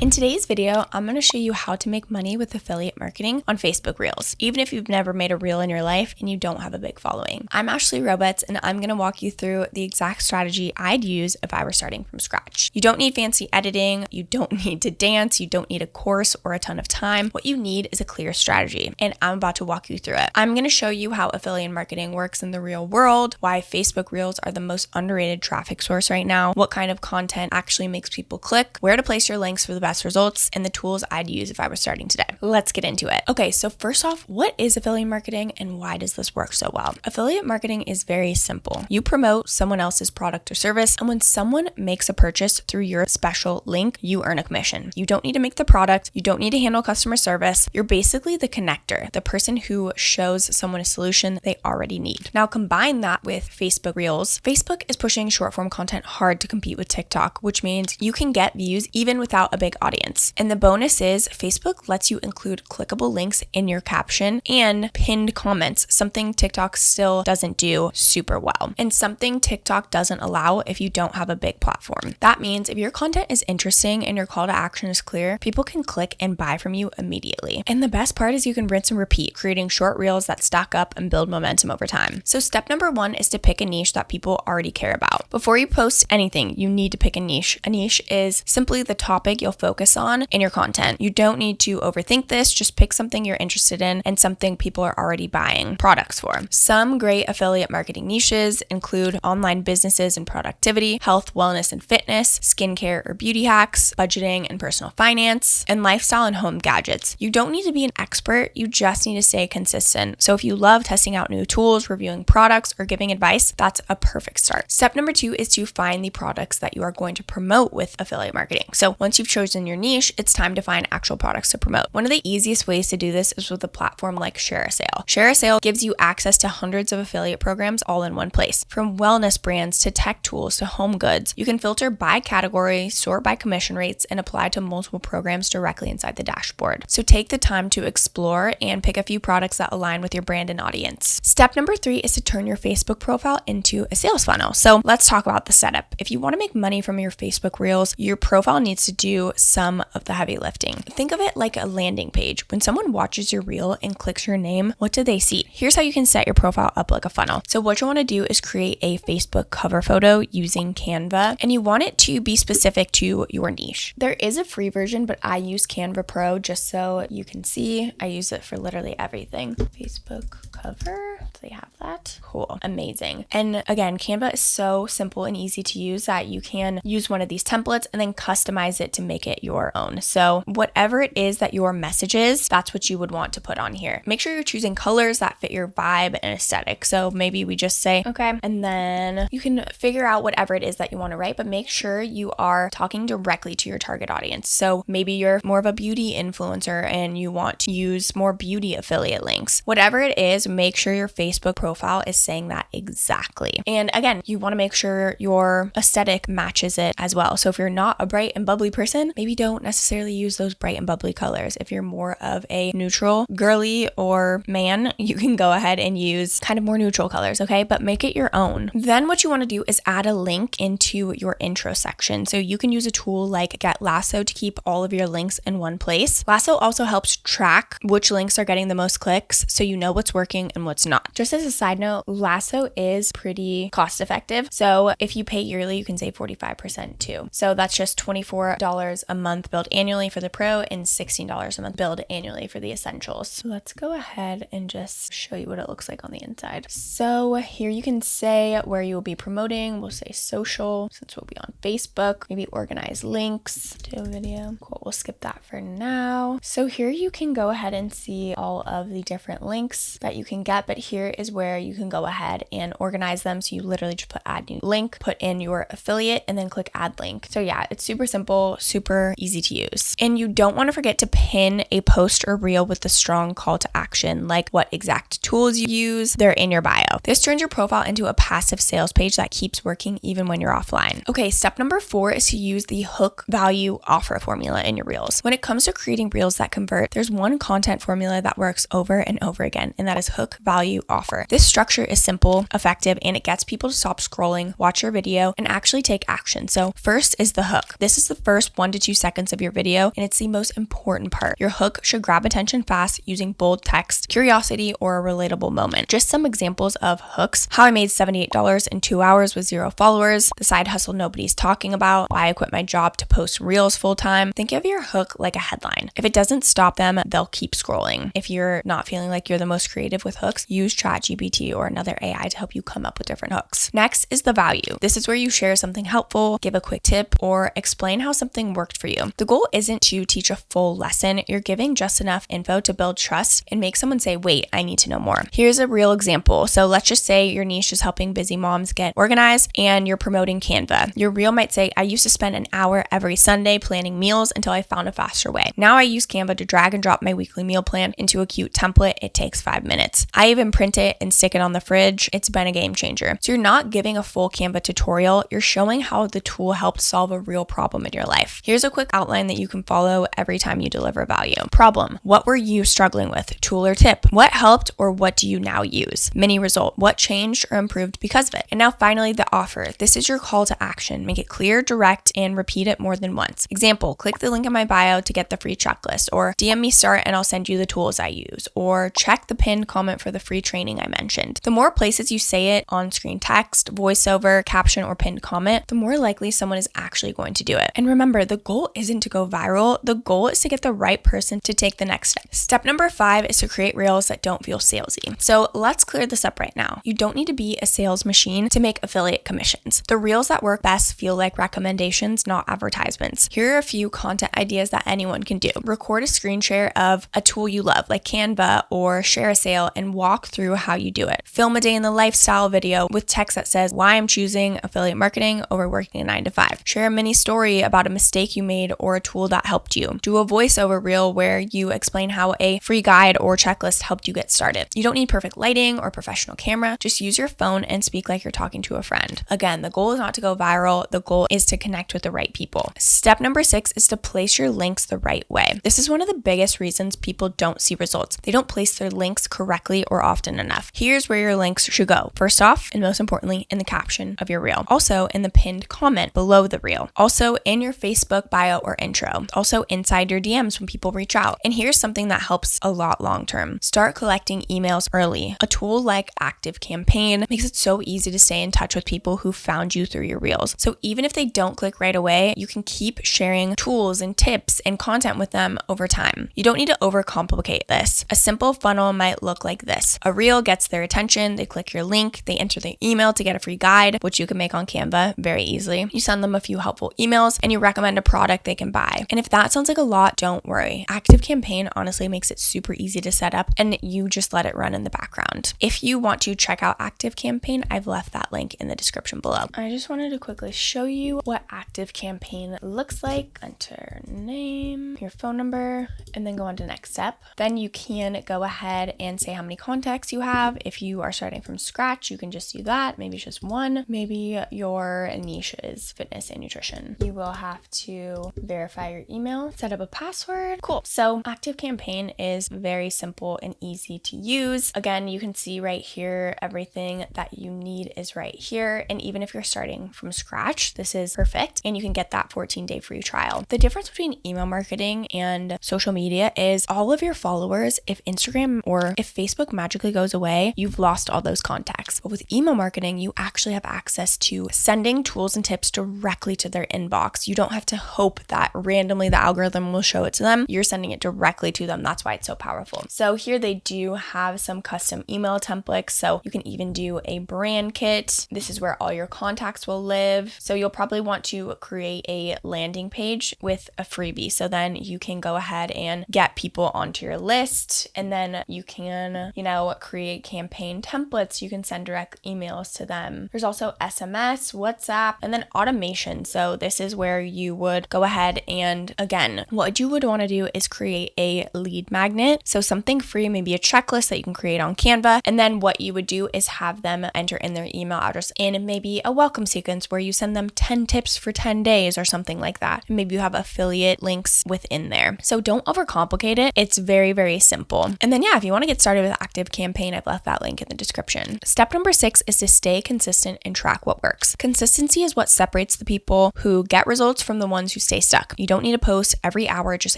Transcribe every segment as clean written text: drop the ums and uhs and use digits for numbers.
In today's video, I'm going to show you how to make money with affiliate marketing on Facebook Reels, even if you've never made a reel in your life and you don't have a big following. I'm Ashley Roberts, and I'm going to walk you through the exact strategy I'd use if I were starting from scratch. You don't need fancy editing, you don't need to dance, you don't need a course or a ton of time. What you need is a clear strategy, and I'm about to walk you through it. I'm going to show you how affiliate marketing works in the real world, why Facebook Reels are the most underrated traffic source right now, what kind of content actually makes people click, where to place your links for the best results, and the tools I'd use if I were starting today. Let's get into it. Okay, so first off, what is affiliate marketing and why does this work so well? Affiliate marketing is very simple. You promote someone else's product or service, and when someone makes a purchase through your special link, you earn a commission. You don't need to make the product, you don't need to handle customer service. You're basically the connector, the person who shows someone a solution they already need. Now combine that with Facebook Reels. Facebook is pushing short form content hard to compete with TikTok, which means you can get views even without a big audience. And the bonus is Facebook lets you include clickable links in your caption and pinned comments, something TikTok still doesn't do super well, and something TikTok doesn't allow if you don't have a big platform. That means if your content is interesting and your call to action is clear, people can click and buy from you immediately. And the best part is you can rinse and repeat, creating short reels that stack up and build momentum over time. So step number one is to pick a niche that people already care about. Before you post anything, you need to pick a niche. A niche is simply the topic you'll focus on in your content. You don't need to overthink this, just pick something you're interested in and something people are already buying products for. Some great affiliate marketing niches include online businesses and productivity, health, wellness and fitness, skincare or beauty hacks, budgeting and personal finance, and lifestyle and home gadgets. You don't need to be an expert, you just need to stay consistent. So if you love testing out new tools, reviewing products, or giving advice, that's a perfect start. Step number two is to find the products that you are going to promote with affiliate marketing. So once you've chosen your niche, it's time to find actual products to promote. One of the easiest ways to do this is with a platform like Share a Sale. Share a Sale gives you access to hundreds of affiliate programs all in one place. From wellness brands to tech tools to home goods, you can filter by category, sort by commission rates, and apply to multiple programs directly inside the dashboard. So take the time to explore and pick a few products that align with your brand and audience. Step number three is to turn your Facebook profile into a sales funnel. So let's talk about the setup. If you want to make money from your Facebook Reels, your profile needs to do some of the heavy lifting. Think of it like a landing page. When someone watches your reel and clicks your name, what do they see? Here's how you can set your profile up like a funnel. So what you want to do is create a Facebook cover photo using Canva, and you want it to be specific to your niche. There is a free version, but I use Canva Pro just so you can see. I use it for literally everything. Facebook cover, do they have that? Cool, amazing. And again, Canva is so simple and easy to use that you can use one of these templates and then customize it to make it your own. So whatever it is that your message is, that's what you would want to put on here. Make sure you're choosing colors that fit your vibe and aesthetic. So maybe we just say, okay, and then you can figure out whatever it is that you want to write, but make sure you are talking directly to your target audience. So maybe you're more of a beauty influencer and you want to use more beauty affiliate links. Whatever it is, make sure your Facebook profile is saying that exactly. And again, you want to make sure your aesthetic matches it as well. So if you're not a bright and bubbly person, maybe don't necessarily use those bright and bubbly colors. If you're more of a neutral girly or man, you can go ahead and use kind of more neutral colors, okay? But make it your own. Then what you want to do is add a link into your intro section. So you can use a tool like GetLasso to keep all of your links in one place. Lasso also helps track which links are getting the most clicks so you know what's working and what's not. Just as a side note, Lasso is pretty cost effective. So if you pay yearly, you can save 45% too. So that's just $24 a month billed annually for the Pro and $16 a month billed annually for the Essentials. So let's go ahead and just show you what it looks like on the inside. So here you can say where you will be promoting. We'll say social since we'll be on Facebook. Maybe organize links to a video. Cool, we'll skip that for now. So here you can go ahead and see all of the different links that you can get, but here is where you can go ahead and organize them. So you literally just put add new link, put in your affiliate, and then click add link. So yeah, it's super simple, super easy to use. And you don't want to forget to pin a post or reel with a strong call to action, like what exact tools you use. They're in your bio. This turns your profile into a passive sales page that keeps working even when you're offline. Okay, step number 4 is to use the hook value offer formula in your reels. When it comes to creating reels that convert, there's one content formula that works over and over again, and that is hook value offer. This structure is simple, effective, and it gets people to stop scrolling, watch your video, and actually take action. So first is the hook. This is the first 1 to 2 seconds of your video, and it's the most important part. Your hook should grab attention fast using bold text, curiosity, or a relatable moment. Just some examples of hooks: how I made $78 in 2 hours with 0 followers, the side hustle nobody's talking about, why I quit my job to post reels full time. Think of your hook like a headline. If it doesn't stop them, they'll keep scrolling. If you're not feeling like you're the most creative with hooks, use ChatGPT or another AI to help you come up with different hooks. Next is the value. This is where you share something helpful, give a quick tip, or explain how something worked for you. The goal isn't to teach a full lesson. You're giving just enough info to build trust and make someone say, wait, I need to know more. Here's a real example. So let's just say your niche is helping busy moms get organized and you're promoting Canva. Your reel might say, I used to spend an hour every Sunday planning meals until I found a faster way. Now I use Canva to drag and drop my weekly meal plan into a cute template. It takes 5 minutes. I even print it and stick it on the fridge. It's been a game changer. So you're not giving a full Canva tutorial. You're showing how the tool helped solve a real problem in your life. Here's a quick outline that you can follow every time you deliver value. Problem: what were you struggling with? Tool or tip? What helped or what do you now use? Mini result: what changed or improved because of it? And now finally, the offer. This is your call to action. Make it clear, direct, and repeat it more than once. Example: click the link in my bio to get the free checklist, or DM me start and I'll send you the tools I use, or check the pinned comment for the free training I mentioned. The more places you say it, on screen text, voiceover, caption, or pinned comment, the more likely someone is actually going to do it. And remember, the goal isn't to go viral. The goal is to get the right person to take the next step. Step number 5 is to create reels that don't feel salesy. So let's clear this up right now. You don't need to be a sales machine to make affiliate commissions. The reels that work best feel like recommendations, not advertisements. Here are a few content ideas that anyone can do. Record a screen share of a tool you love, like Canva, or share a sale and walk through how you do it. Film a day in the lifestyle video with text that says why I'm choosing affiliate marketing over working a 9 to 5. Share a mini story about a mistake you made or a tool that helped you. Do a voiceover reel where you explain how a free guide or checklist helped you get started. You don't need perfect lighting or professional camera. Just use your phone and speak like you're talking to a friend. Again, the goal is not to go viral. The goal is to connect with the right people. Step number 6 is to place your links the right way. This is one of the biggest reasons people don't see results. They don't place their links correctly or often enough. Here's where your links should go. First off, and most importantly, in the caption of your reel. Also in the pinned comment below the reel. Also in your Facebook bio or intro. Also inside your DMs when people reach out. And here's something that helps a lot long term. Start collecting emails early. A tool like ActiveCampaign makes it so easy to stay in touch with people who found you through your reels. So even if they don't click right away, you can keep sharing tools and tips and content with them over time. You don't need to overcomplicate this. A simple funnel might look like this. A reel gets their attention, they click your link, they enter their email to get a free guide, which you can make on Canva very easily. You send them a few helpful emails and you recommend a product they can buy. And if that sounds like a lot, don't worry. ActiveCampaign honestly makes it super easy to set up and you just let it run in the background. If you want to check out ActiveCampaign, I've left that link in the description below. I just wanted to quickly show you what ActiveCampaign looks like. Enter name, your phone number, and then go on to next step. Then you can go ahead and say how many contacts you have. If you are starting from scratch, you can just do that. Maybe it's just one. Maybe your niche is fitness and nutrition. You will have to verify your email, set up a password. Cool. So ActiveCampaign is very simple and easy to use. Again, you can see right here, everything that you need is right here. And even if you're starting from scratch, this is perfect. And you can get that 14-day free trial. The difference between email marketing and social media is all of your followers, if Instagram or if Facebook magically goes away, you've lost all those contacts. But with email marketing, you actually have access to sending tools and tips directly to their inbox. You don't have to hope that randomly the algorithm will show it to them. You're sending it directly to them. That's why it's so powerful. So here they do have some custom email templates. So you can even do a brand kit. This is where all your contacts will live. So you'll probably want to create a landing page with a freebie. So then you can go ahead and get people onto your list. And then you can, create campaign templates. You can send direct emails to them. There's also SMS, WhatsApp, and then automation. So this is where you would go ahead and, again, what you would want to do is create a lead magnet. So something free, maybe a checklist that you can create on Canva. And then what you would do is have them enter in their email address in maybe a welcome sequence where you send them 10 tips for 10 days or something like that. And maybe you have affiliate links within there. So don't overcomplicate it. It's very, very simple. And then if you want to get started with ActiveCampaign, I've left that link in the description. Step number 6 is to stay consistent and track what works. Consistency is what separates the people who get results from the ones to stay stuck. You don't need to post every hour, just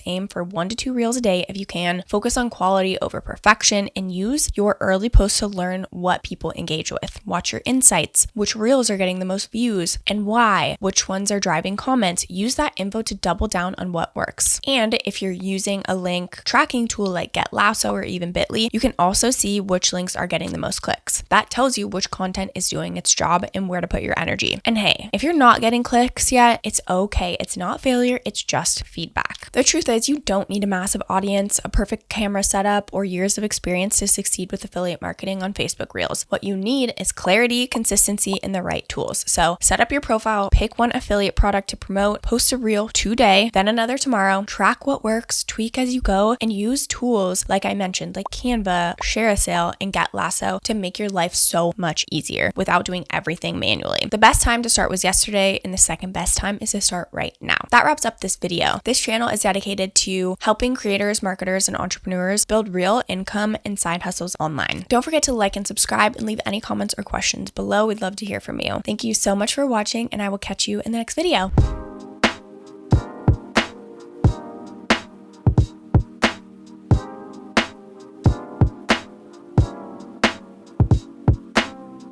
aim for 1 to 2 reels a day if you can. Focus on quality over perfection and use your early posts to learn what people engage with. Watch your insights, which reels are getting the most views and why, which ones are driving comments. Use that info to double down on what works. And if you're using a link tracking tool like GetLasso or even Bitly, you can also see which links are getting the most clicks. That tells you which content is doing its job and where to put your energy. And hey, if you're not getting clicks yet, it's okay. It's not failure, it's just feedback. The truth is, you don't need a massive audience, a perfect camera setup, or years of experience to succeed with affiliate marketing on Facebook Reels. What you need is clarity, consistency, and the right tools. So set up your profile, pick one affiliate product to promote, post a reel today, then another tomorrow, track what works, tweak as you go, and use tools like I mentioned, like Canva, ShareASale, and GetLasso to make your life so much easier without doing everything manually. The best time to start was yesterday, and the second best time is to start right now. That wraps up this video. This channel is dedicated to helping creators, marketers, and entrepreneurs build real income and side hustles online. Don't forget to like and subscribe and leave any comments or questions below. We'd love to hear from you. Thank you so much for watching, and I will catch you in the next video.